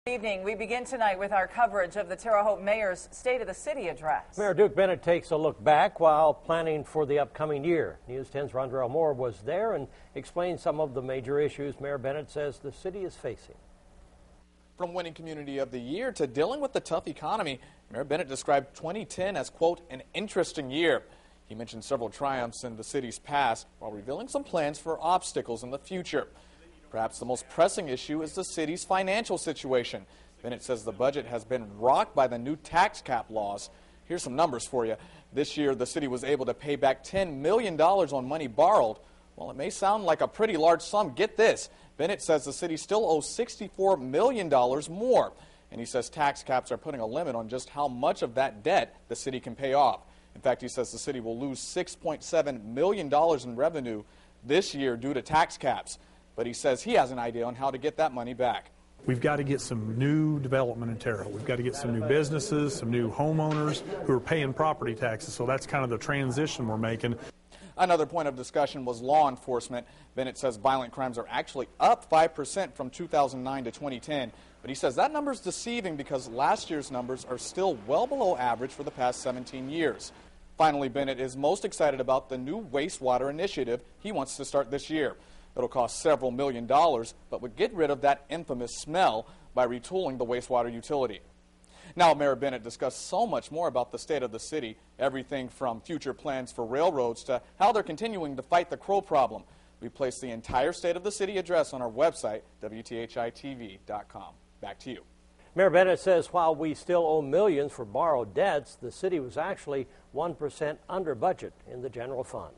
Evening. We begin tonight with our coverage of the Terre Haute Mayor's State of the City address. Mayor Duke Bennett takes a look back while planning for the upcoming year. News 10's Rondrell Moore was there and explained some of the major issues Mayor Bennett says the city is facing. From winning Community of the Year to dealing with the tough economy, Mayor Bennett described 2010 as, quote, an interesting year. He mentioned several triumphs in the city's past while revealing some plans for obstacles in the future. Perhaps the most pressing issue is the city's financial situation. Bennett says the budget has been rocked by the new tax cap laws. Here's some numbers for you. This year, the city was able to pay back $10 million on money borrowed. While it may sound like a pretty large sum, get this. Bennett says the city still owes $64 million more. And he says tax caps are putting a limit on just how much of that debt the city can pay off. In fact, he says the city will lose $6.7 million in revenue this year due to tax caps. But he says he has an idea on how to get that money back. We've got to get some new development in Terre Haute. We've got to get some new businesses, some new homeowners who are paying property taxes. So that's kind of the transition we're making. Another point of discussion was law enforcement. Bennett says violent crimes are actually up 5% from 2009 to 2010. But he says that number is deceiving because last year's numbers are still well below average for the past 17 years. Finally, Bennett is most excited about the new wastewater initiative he wants to start this year. It'll cost several $1 million, but would get rid of that infamous smell by retooling the wastewater utility. Now, Mayor Bennett discussed so much more about the state of the city, everything from future plans for railroads to how they're continuing to fight the crow problem. We placed the entire State of the City address on our website, WTHI-TV.com. Back to you. Mayor Bennett says while we still owe millions for borrowed debts, the city was actually 1% under budget in the general fund.